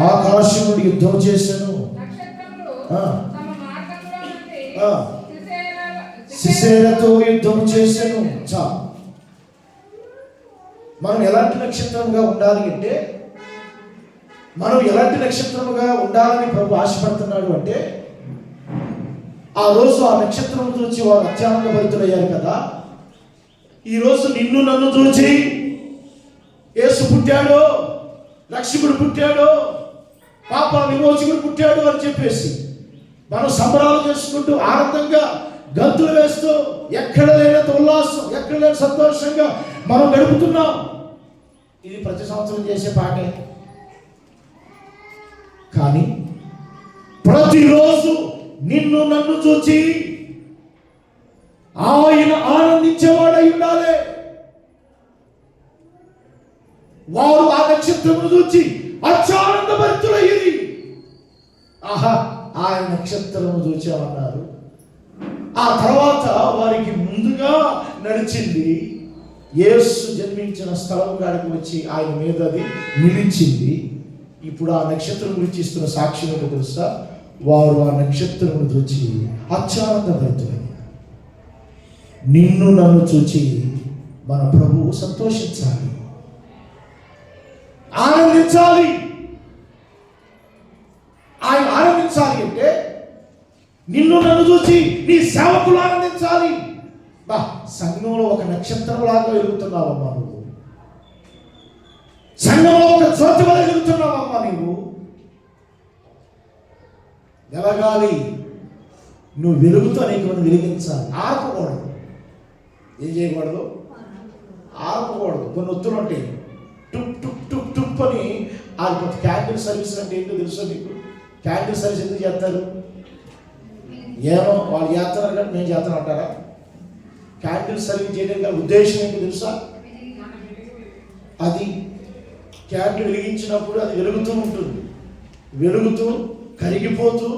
ఆకాశం నుండి యుద్ధం చేశాను, సిసేరతో యుద్ధం చేశాను. మనం ఎలాంటి నక్షత్రంగా ఉండాలి అంటే, మనం ఎలాంటి నక్షత్రముగా ఉండాలని ప్రభు ఆశపడుతున్నాడు అంటే, ఆ రోజు ఆ నక్షత్రం చూసి వారు అత్యానంద భరితులయ్యారు కదా. ఈరోజు నిన్ను నన్ను చూచి యేసు పుట్టాడు, రక్షకుడు పుట్టాడు, పాప విమోచకుడు పుట్టాడు అని చెప్పేసి మనం సంబరాలు చేసుకుంటూ ఆనందంగా గంతులు వేస్తూ ఎక్కడ లేనంత ఉల్లాసం, ఎక్కడ లేని సంతోషంగా మనం గడుపుతున్నాం. ఇది ప్రతి సంవత్సరం చేసే పాటే. కానీ ప్రతిరోజు నిన్ను నన్ను చూచి ఆయన ఆనందించేవాడై ఉండాలి. వారు ఆ నక్షత్రమును చూచి అత్యానందభరితులయ్యిరి. ఆహా, ఆయన నక్షత్రము చూచామన్నారు. ఆ తర్వాత వారికి ముందుగా నడిచింది యేసు జన్మించిన స్థలం కాడికి వచ్చి ఆయన మీద అది నిలిచింది. ఇప్పుడు ఆ నక్షత్రం గురించి ఇస్తున్న సాక్ష్యం ఏంటో తెలుసా? వారు ఆ నక్షత్రమును చూచి అత్యానందభరితులయ్యారు. నిన్ను నన్ను చూచి మన ప్రభువు సంతోషించాలి, ఆనందించాలి. ఆయన ఆనందించాలి అంటే నిన్ను నన్ను చూసి నీ సేవకులు ఆనందించాలి. బా, సంఘంలో ఒక నక్షత్రం లాగా వెలుగుతున్నావమ్మా నువ్వు. సంఘంలో ఒక జ్యోతి వల్ల వెలుగుతున్నావమ్మా నువ్వు. వెలగాలి. నువ్వు వెలుగుతో అనేక మంది వెలిగించాలి. ఆర్పకూడదు. ఏం చేయకూడదు? ఆర్పకూడదు. కొన్ని ఒత్తులు ఉంటాయి, టుప్ టుప్ టుప్ టుప్ అని ఆరిపోతుంది. క్యాండిల్ సర్వీస్ అంటే ఏంటో తెలుసా మీకు? క్యాండిల్ సర్వీస్ ఎందుకు చేస్తారు? ఏమో వాళ్ళు చేస్తున్నారు కానీ మేము చేస్తాను అంటారా? క్యాండిల్ సర్వీస్ చేయడం గల ఉద్దేశం ఏంటి తెలుసా? అది క్యాండిల్ వెలిగించినప్పుడు అది వెలుగుతూ ఉంటుంది, వెలుగుతూ కరిగిపోతూ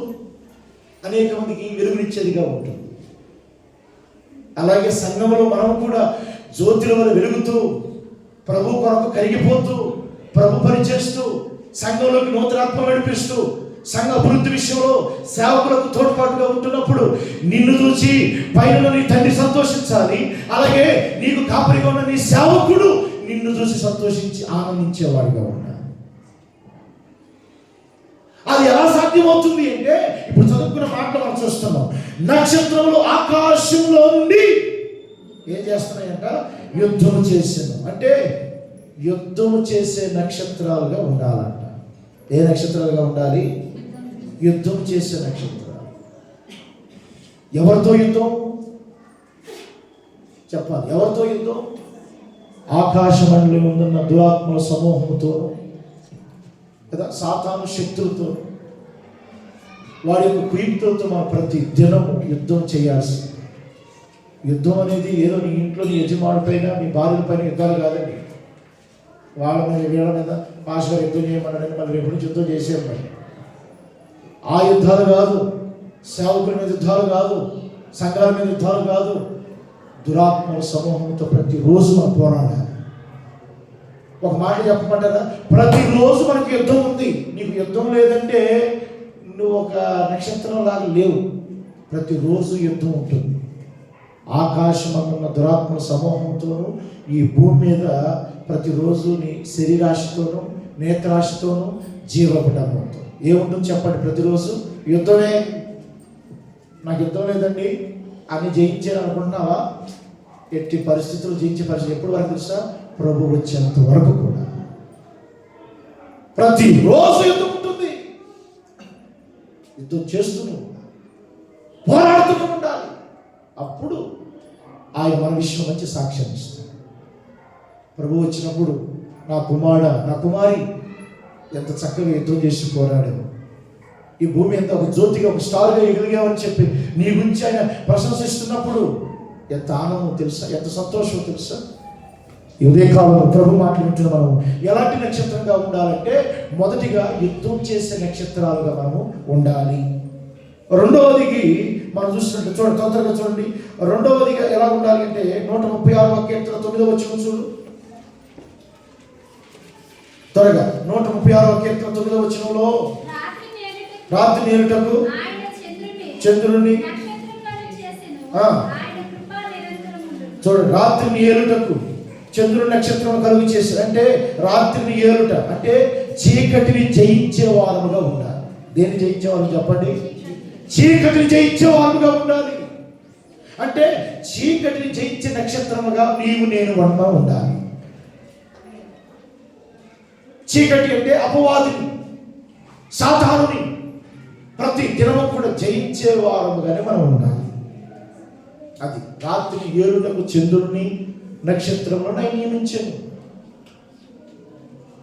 అనేక మందికి వెలుగునిచ్చేదిగా ఉంటుంది. అలాగే సంఘంలో మనం కూడా జ్యోతుల వల్ల వెలుగుతూ, ప్రభు కొరకు కరిగిపోతూ, ప్రభు పనిచేస్తూ, సంఘంలోకి నూతనాత్మ నడిపిస్తూ, సంఘ అభివృద్ధి విషయంలో సేవకులకు తోడ్పాటుగా ఉంటున్నప్పుడు నిన్ను చూసి పైన నీ తండ్రి సంతోషించాలి. అలాగే నీకు కాపరిగా ఉన్న నీ సేవకుడు నిన్ను చూసి సంతోషించి ఆనందించేవాడిగా ఉన్నాడు. అది ఎలా సాధ్యమవుతుంది అంటే ఇప్పుడు చదువుకున్న మాటలు మనం చూస్తున్నాం. నక్షత్రములు ఆకాశంలో నుండి ఏం చేస్తున్నాయంట? యుద్ధము చేసాను. అంటే యుద్ధము చేసే నక్షత్రాలుగా ఉండాలంట. ఏ నక్షత్రాలుగా ఉండాలి? యుద్ధం చేసే నక్షత్రాలు. ఎవరితో యుద్ధం చెప్పాలి? ఎవరితో యుద్ధం? ఆకాశమండలి ముందున్న దురాత్మల సమూహంతో కదా, సాతాను శక్తులతో, వాడి యొక్క కుయుక్తులతో మనం ప్రతి దినము యుద్ధం చేయాల్సి. యుద్ధం అనేది ఏదో నీ ఇంట్లో నీ యజమాని పైన, నీ భార్యల పైన యుద్ధాలు కాదండి. వాళ్ళ మీద వీళ్ళ మీద పాస్గా యుద్ధం చేయమన్నాడని మళ్ళీ రేపు నుంచి యుద్ధం చేసేం మరి. ఆ యుద్ధాలు కాదు, సేవకుల మీద యుద్ధాలు కాదు, సంఘాల మీద యుద్ధాలు కాదు. దురాత్మల సమూహంతో ప్రతిరోజు మనం పోరాడాలి. ఒక మాట చెప్పమంటారా? ప్రతిరోజు మనకి యుద్ధం ఉంది. నీకు యుద్ధం లేదంటే నువ్వు ఒక నక్షత్రం లాగా లేవు. ప్రతిరోజు యుద్ధం ఉంటుంది. ఆకాశం అన్న దురాత్మల సమూహంతోనూ ఈ భూమి మీద ప్రతిరోజు నీ శరీరాశతోనూ నేత్రాశతోనూ జీవపడడంతో ఏముంటుంది చెప్పండి? ప్రతిరోజు యుద్ధమే. నాకు యుద్ధం లేదండి అని జయించాను అనుకుంటున్నావా? ఎట్టి పరిస్థితులు జయించే పరిస్థితి ఎప్పుడు వరకు తెలుసా? ప్రభు వచ్చేంత వరకు కూడా ప్రతిరోజు యుద్ధం ఉంటుంది. యుద్ధం చేస్తూనే ఉండాలి, పోరాడుతూనే ఉండాలి. అప్పుడు ఆయన మన విషయం మంచి సాక్ష్యం ఇస్తాడు. ప్రభు వచ్చినప్పుడు నా కుమారి ఎంత చక్కగా యుద్ధం చేసి పోరాడాడు, ఈ భూమి ఎంత ఒక జ్యోతిగా ఒక స్టార్గా ఎగిరిగామని చెప్పి నీ గురించి ఆయన ప్రశంసిస్తున్నప్పుడు ఎంత ఆనందం తెలుసా, ఎంత సంతోషం తెలుసా. ఈ ఉదయకాలంలో ప్రభు మాట్లాడుతున్న మనం ఎలాంటి నక్షత్రంగా ఉండాలంటే మొదటిగా యుద్ధం చేసే నక్షత్రాలుగా మనము ఉండాలి. రెండవదికి మనం చూసినట్టు చూడండి, తొందరగా చూడండి. రెండవదిగా ఎలా ఉండాలి అంటే 136వ కీర్తన 9వ వచనం చూడు త్వరగా. 136వ కీర్తన 9వ వచనంలో రాత్రి నేరుటకు చంద్రుని చూడండి, రాత్రిని ఏలుటకు చంద్రుని నక్షత్రం కలుగు చేశారు. అంటే రాత్రిని ఏలుట అంటే చీకటిని జయించే వారముగా ఉండాలి. దేన్ని జయించే వారు చెప్పండి? చీకటిని జయించే వారముగా ఉండాలి. అంటే చీకటిని జయించే నక్షత్రముగా నీవు నేను ఉండాలి. చీకటి అంటే అపవాదిని, సాతానుని ప్రతి దినము కూడా జయించే వారముగానే మనం ఉండాలి. అది రాత్రి ఏలుటకు చంద్రుడిని నక్షత్రములను ఆయన నియమించాను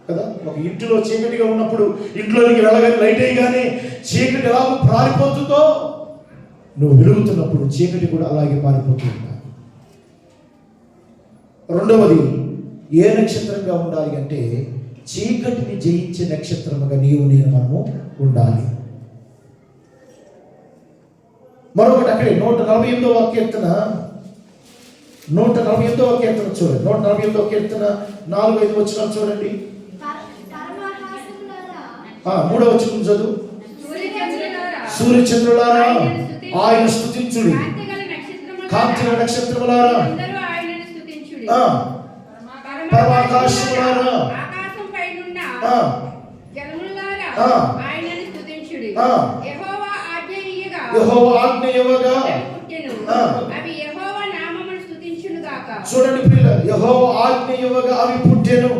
కదా. ఒక ఇంటిలో చీకటిగా ఉన్నప్పుడు ఇంట్లోనికి వెళ్ళగానే లైట్ అయ్యగానే చీకటి ఎలా పారిపోతుందో నువ్వు వెలుగుతున్నప్పుడు చీకటి కూడా అలాగే పారిపోతుంది. రెండవది ఏ నక్షత్రంగా ఉండాలి అంటే చీకటిని జయించే నక్షత్రముగా నీవు నేను మనము ఉండాలి. మరొకటి అక్కడే 148వ కీర్తన 148వ కీర్తన చూడండి. 148వ కీర్తన 4-5 వచనాలు చూడండి. 3వ వచనం చదువు. సూర్యచంద్రులారా ఆయన స్తుతించుడి, కాంతిగల నక్షత్రములారా పరమాకాశములారా యెహోవా ఆజ్ఞ ఇవ్వగా చూడండి పిల్లలు, యెహోవా ఆజ్ఞ ఇవ్వగా అవి పుట్టెను.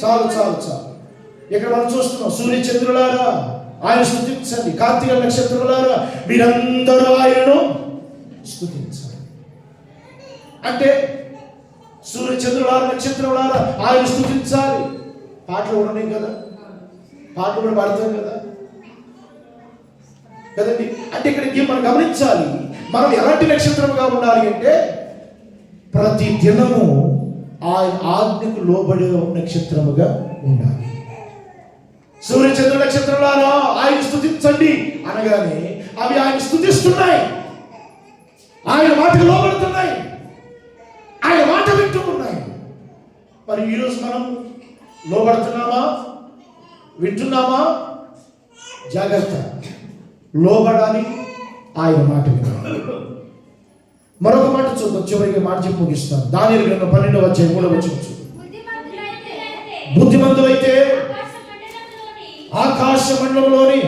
చాలు చాలు చాలు. ఇక్కడ మనం చూస్తున్నాం సూర్యచంద్రులారా ఆయన స్తుతించండి. కార్తీక నక్షత్రములారా మీరందరూ ఆయనను స్తుతించాలి. అంటే సూర్య చంద్రులారా నక్షత్రములారా ఆయన స్తుతించాలి. పాటలు ఉన్నాయి కదా, పాటలు కూడా పాడతాం కదా కదండి. అంటే ఇక్కడికి మనం గమనించాలి, మనం ఎలాంటి నక్షత్రముగా ఉండాలి అంటే ప్రతి దినము ఆయన ఆజ్ఞకు లోబడే నక్షత్రముగా ఉండాలి. సూర్య చంద్ర నక్షత్రాలను ఆయన స్తుతించండి అనగానే అవి ఆయన స్తుతిస్తున్నాయి, ఆయన మాటకు లోబడుతున్నాయి, ఆయన మాట వింటూ ఉన్నాయి. మరి ఈరోజు మనం లోబడుతున్నామా, వింటున్నామా? జాగ్రత్త, లోబడాలి, ఆయన మాట వినాలి. మరొక మాట చూద్దాం, చివరికి మాట చెప్పి ముగిస్తాను. దానియేలు గ్రంథం 12వ అధ్యాయం 3వ వచనం చూద్దాం. బుద్ధిమంతులైతే ఆకాశ మండలంలోని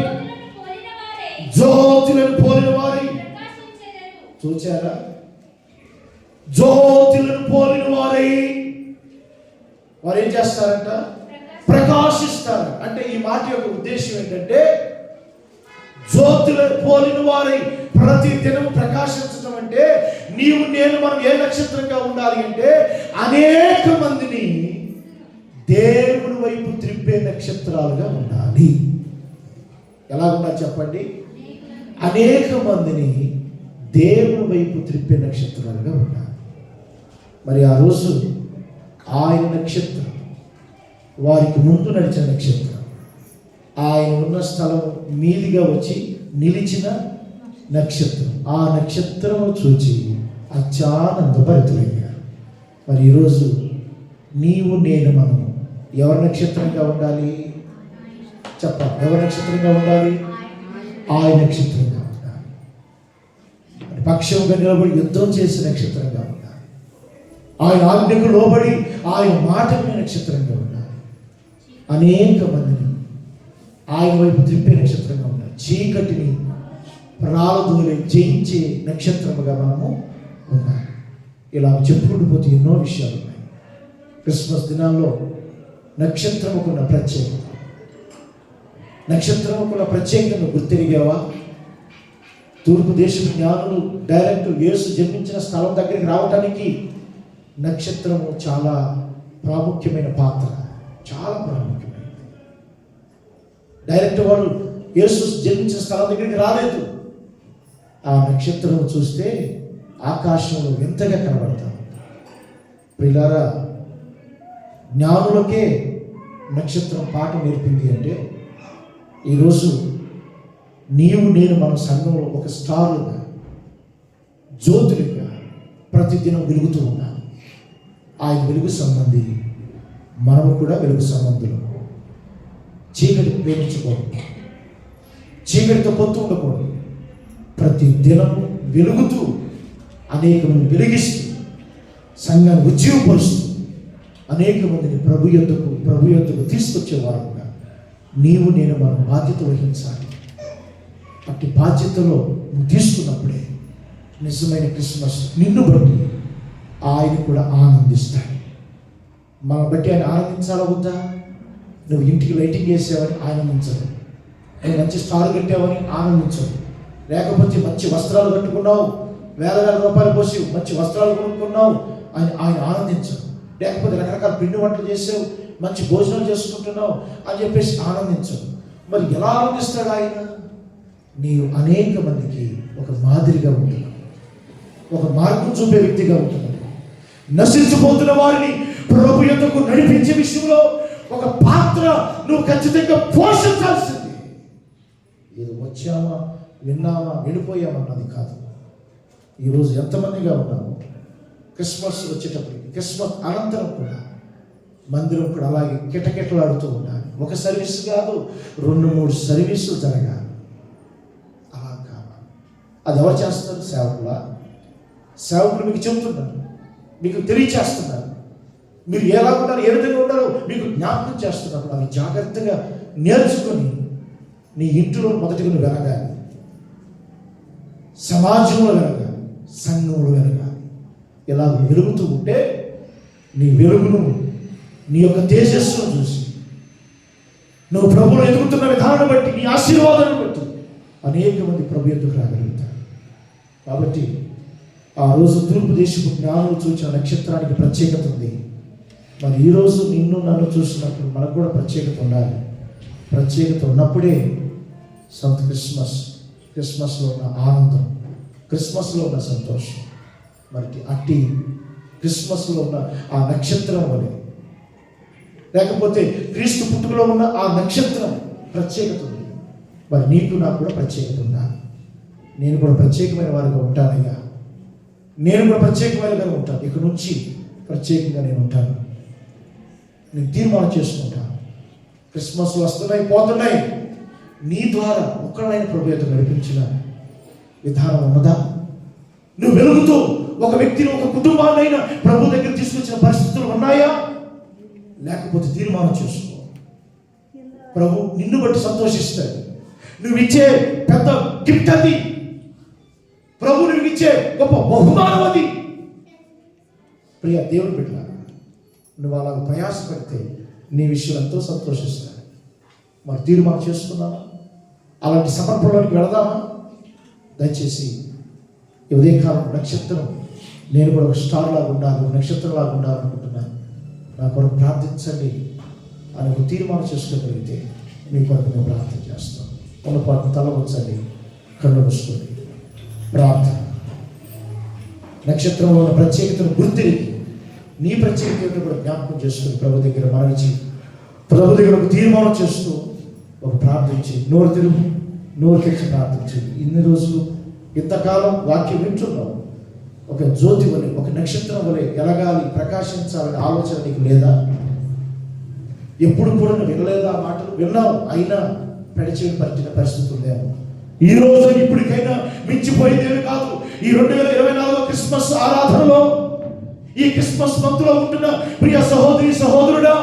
జ్యోతులను పోలిన వారి, చూచారా? జ్యోతులను పోలిన వారై వారు ఏం చేస్తారంట? ప్రకాశిస్తారు. అంటే ఈ మాట యొక్క ఉద్దేశం ఏంటంటే జ్యోతులను పోలిన వారై ప్రతి దినం ప్రకాశించడం అంటే నీవు నేను మనం ఏ నక్షత్రంగా ఉండాలి అంటే అనేక మందిని దేవుని వైపు త్రిప్పే నక్షత్రాలుగా ఉండాలి. ఎలా ఉండాలి చెప్పండి? అనేక మందిని దేవుని వైపు త్రిప్పే నక్షత్రాలుగా ఉండాలి. మరి ఆ రోజు ఆయన నక్షత్రం వారికి ముందు నడిచిన నక్షత్రం, ఆయన ఉన్న స్థలం మీదిగా వచ్చి నిలిచిన నక్షత్రం, ఆ నక్షత్రం చూచి అత్యానందభరితులయ్యారు. మరి ఈరోజు నీవు నేను మనము ఎవరి నక్షత్రంగా ఉండాలి చెప్పాలి? ఎవరి నక్షత్రంగా ఉండాలి? ఆయన నక్షత్రంగా ఉండాలి. పక్షంగా నిలబడి యుద్ధం చేసే నక్షత్రంగా ఉండాలి. ఆయన ఆజ్ఞకు లోబడి ఆయన మాట వినే నక్షత్రంగా ఉండాలి. అనేక మందిని ఆయన వైపు త్రిప్పే నక్షత్రంగా ఉండాలి. చీకటిని ప్రారంభంలో జయించే నక్షత్రముగా మనము ఉండాలి. ఇలా చెప్పుకుంటూ పోతే ఎన్నో విషయాలు ఉన్నాయి. క్రిస్మస్ దినాల్లో నక్షత్రముకున్న ప్రత్యేకత, నక్షత్రముకున్న ప్రత్యేకతను గుర్తెరిగావా? తూర్పు దేశపు జ్ఞానులు డైరెక్ట్ యేసు జన్మించిన స్థలం దగ్గరికి రావటానికి నక్షత్రము చాలా ప్రాముఖ్యమైన పాత్ర, చాలా ప్రాముఖ్యమైనది. డైరెక్ట్ వాడు యేసు జన్మించిన స్థలం దగ్గరికి రాలేదు. ఆ నక్షత్రం చూస్తే ఆకాశంలో ఎంతగా కనబడతాం. ప్రియులారా, జ్ఞానులకే నక్షత్రం పాఠం నేర్పింది అంటే ఈరోజు నీవు నేను మన సంఘంలో ఒక స్టారుగా, జ్యోతులుగా ప్రతిదినం వెలుగుతూ ఉన్నాను. ఆయన వెలుగు సంబంధి, మనము కూడా వెలుగు సంబంధులు. చీకటి ప్రేమించకూడదు, చీకటితో పొత్తు ఉండకూడదు. ప్రతి దినము వెలుగుతూ అనేక మంది వెలిగిస్తూ సంఘాన్ని ఉజ్జీవపరుస్తూ అనేక మందిని ప్రభు యొద్దకు తీసుకొచ్చేవారుగా నీవు నేను మనం బాధ్యత వహించాలి. అట్టి బాధ్యతలో నువ్వు తీసుకున్నప్పుడే నిజమైన క్రిస్మస్ నిన్ను బట్టి ఆయన కూడా ఆనందిస్తాడు. మన బట్టి ఆయన ఆనందించాలా వద్దా? నువ్వు ఇంటికి లైటింగ్ వేసావని ఆనందించదు, నువ్వు మంచి స్టార్ కట్టావని ఆనందించదు, లేకపోతే మంచి వస్త్రాలు కట్టుకున్నావు, వేల రూపాయలు పోసి మంచి వస్త్రాలు కొనుక్కున్నావు అని ఆయన ఆనందించదు, లేకపోతే రకరకాల పిండి వంటలు చేసావు, మంచి భోజనాలు చేసుకుంటున్నావు అని చెప్పేసి ఆనందించదు. మరి ఎలా ఆనందిస్తాడు ఆయన? నీవు అనేక మందికి ఒక మాదిరిగా ఉంటున్నావు, ఒక మార్గం చూపే వ్యక్తిగా ఉంటున్నావు. నశించిపోతున్న వారిని ప్రభు యొద్దకు నడిపించే విషయంలో ఒక పాత్ర నువ్వు ఖచ్చితంగా పోషించాల్సింది. ఏదో వచ్చామా, విన్నామా, వెళ్ళిపోయామన్నది కాదు. ఈరోజు ఎంతమందిగా ఉన్నాము? క్రిస్మస్ వచ్చేటప్పటికి, క్రిస్మస్ అనంతరం కూడా మందిరం కూడా అలాగే కిటకిటలాడుతూ ఉండాలి. ఒక సర్వీస్ కాదు, 2-3 సర్వీసులు జరగాలి. అలా కావాలి. అది ఎవరు చేస్తారు? సేవకులు మీకు చెబుతున్నారు, మీకు తెలియచేస్తున్నారు. మీరు ఎలా ఉంటారు, ఏ విధంగా ఉంటారో మీకు జ్ఞాపకం చేస్తున్నప్పుడు అవి జాగ్రత్తగా నేర్చుకొని నీ ఇంటిలో మొదటిగా నువ్వు వెలగాలి, సమాజంలో వెలగాలి, సంఘంలో వెలగాలి. ఇలా వెలుగుతూ ఉంటే నీ వెలుగును, నీ యొక్క తేజస్సును చూసి నువ్వు ప్రభువును ఎదుగుతున్న విధానం బట్టి, నీ ఆశీర్వాదాన్ని బట్టి అనేక మంది ప్రభు ఎదుగు రాగలుగుతారు. కాబట్టి ఆ రోజు తూర్పు దేశపు జ్ఞానం చూసిన నక్షత్రానికి ప్రత్యేకత ఉంది. మరి ఈరోజు నిన్ను నన్ను చూసినప్పుడు మనకు కూడా ప్రత్యేకత ఉండాలి. ప్రత్యేకత ఉన్నప్పుడే సంత క్రిస్మస్లో ఉన్న ఆనందం, క్రిస్మస్లో ఉన్న సంతోషం, మరి అట్టి క్రిస్మస్లో ఉన్న ఆ నక్షత్రం వలె, లేకపోతే క్రీస్తు పుట్టుకలో ఉన్న ఆ నక్షత్రం ప్రత్యేకత ఉంది. మరి నీకు నాకు కూడా ప్రత్యేకత ఉండాలి. నేను కూడా ప్రత్యేకమైన వారిగా ఉంటానయ్యా, నేను కూడా ప్రత్యేకమైనగా ఉంటాను. ఇక నుంచి ప్రత్యేకంగా నేను ఉంటాను. నేను తీర్మానం చేసుకుంటాను. క్రిస్మస్ వస్తున్నాయి, పోతున్నాయి, నీ ద్వారా ఒక్కడైన ప్రభు యొక్క నడిపించిన విధానం ఉన్నదా? నువ్వు వెలుగుతూ ఒక వ్యక్తిని, ఒక కుటుంబాన్నైనా ప్రభు దగ్గర తీసుకొచ్చిన పరిస్థితులు ఉన్నాయా? లేకపోతే తీర్మానం చేసుకో. ప్రభు నిన్ను బట్టి సంతోషిస్తాడు. నువ్వు ఇచ్చే పెద్ద గిఫ్ట్ అది. ప్రభు నువ్వు ఇచ్చే గొప్ప బహుమానం అది. ప్రియ దేవుని బిడ్డ, నువ్వు అలా ప్రయాసపడితే నీ విషయం ఎంతో సంతోషిస్తాడు. మరి తీర్మానం చేసుకున్నావా? అలాంటి సమర్పణలోనికి వెళదామా? దయచేసి ఈ ఉదయకాలం నక్షత్రం, నేను కూడా ఒక స్టార్ లాగా ఉండాలి, ఒక నక్షత్రం లాగా ఉండాలనుకుంటున్నాను, నా కొరకు ప్రార్థించండి అని ఒక తీర్మానం చేసుకోగలిగితే మీ కొరకు నేను ప్రార్థన చేస్తాను. ఉన్నపాటు తల వచ్చండి, కళ్ళు మూసుకోండి. ప్రార్థన. నక్షత్రంలో ఉన్న ప్రత్యేకతను గుర్తిరిగి నీ ప్రత్యేకతను కూడా జ్ఞాపకం చేసుకుని ప్రభు దగ్గర మరణించి, ప్రభు దగ్గర ఒక తీర్మానం చేస్తూ ఒక ప్రార్థించి, నోరు తెరిచి ప్రార్థించి. ఇన్ని రోజులు ఇంతకాలం వాక్యం వింటున్నావు. ఒక జ్యోతి వలె, ఒక నక్షత్రం వలె ఎలగాలి, ప్రకాశించాలనే ఆలోచన నీకు లేదా? ఎప్పుడు కూడా నువ్వు వినలేదా? ఆ మాటలు విన్నావు, అయినా పెడచేవి పట్టిన పరిస్థితి ఉందేమో. ఈ రోజు ఇప్పటికైనా మించిపోయేదేమి కాదు. ఈ 2024 క్రిస్మస్ ఆరాధనలో, ఈ క్రిస్మస్ మంత్లో ఉంటున్న ప్రియ సహోదరి సహోదరుడా,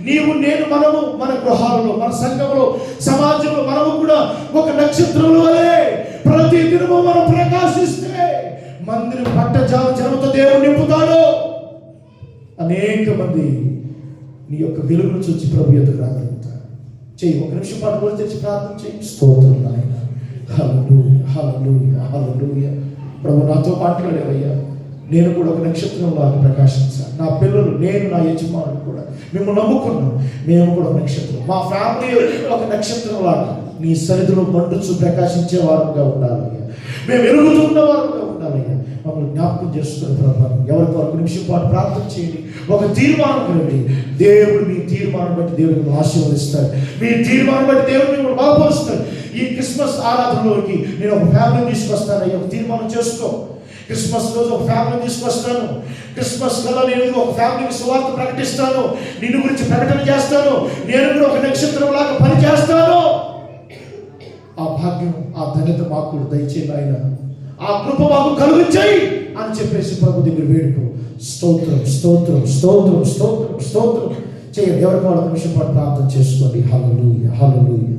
నీవు నేను మనము మన గృహాలలో, మన సంఘంలో, సమాజంలో మనము కూడా ఒక నక్షత్రంలో ప్రతి దినము మనం ప్రకాశిస్తే మందిరం పట్టజాల జనముతో దేవుడు నింపుతాడు. అనేక మంది నీ యొక్క వెలుగును చూసి ప్రభు ఎదురు రాగలుగుతారు. చెయ్యి, ఒక నిమిషం పాటు కూడా తెచ్చి ప్రార్థన చేయి. స్తోత్రం నాయన, హల్లెలూయా, హల్లెలూయా, హల్లెలూయా. ప్రభు నాతో మాట్లాడేవయ్యా, నేను కూడా ఒక నక్షత్రంలాగా ప్రకాశించాలి. నా పిల్లలు, నేను, నా యజమానులు కూడా మిమ్మల్ని నమ్ముకున్నాం. మేము కూడా ఒక నక్షత్రం, మా ఫ్యామిలీ ఒక నక్షత్రంలాగా నీ సన్నిధిలో మండుచు ప్రకాశించే వారుగా ఉండాలయ్యా. మేము వెలుగుతున్న వారుగా ఉండాలయ్యా. మమ్మల్ని జ్ఞాపకం చేసుకున్న ప్రభావం ఎవరికి ఒక నిమిషం పాటు ప్రార్థన చేయండి. ఒక తీర్మానం కలిగి దేవుడు మీ తీర్మానం బట్టి దేవుడు మిమ్మల్ని ఆశీర్వదిస్తాడు. మీ తీర్మానం బట్టి దేవుడు మిమ్మల్ని బలపరుస్తాడు. ఈ క్రిస్మస్ ఆరాధనలోకి నేను ఒక ఫ్యామిలీని తీసుకొస్తానయ్యా. ఒక తీర్మానం చేసుకో. క్రిస్మస్ రోజు ఒక ఫ్యామిలీని తీసుకొస్తాను. క్రిస్మస్ కల్లా నేను ఒక ఫ్యామిలీకి సువార్త ప్రకటిస్తాను. నిన్ను గురించి ప్రకటన చేస్తాను. నేను కూడా ఒక నక్షత్రం లాగా పని చేస్తాను. ఆ భాగ్యం, ఆ ధన్యత మాకు దయచేయి ఆయన. ఆ కృప మాకు కలుగించాయి అని చెప్పేసి ప్రభు దగ్గర వేడుకో. స్తోత్రం, స్తోత్రం, స్తోత్రం, స్తోత్రం, స్తోత్రం చేయండి. ఎవరికి వాళ్ళ నిమిషం పాటు ప్రార్థన చేసుకోండి. హల్లెలూయా, హల్లెలూయా.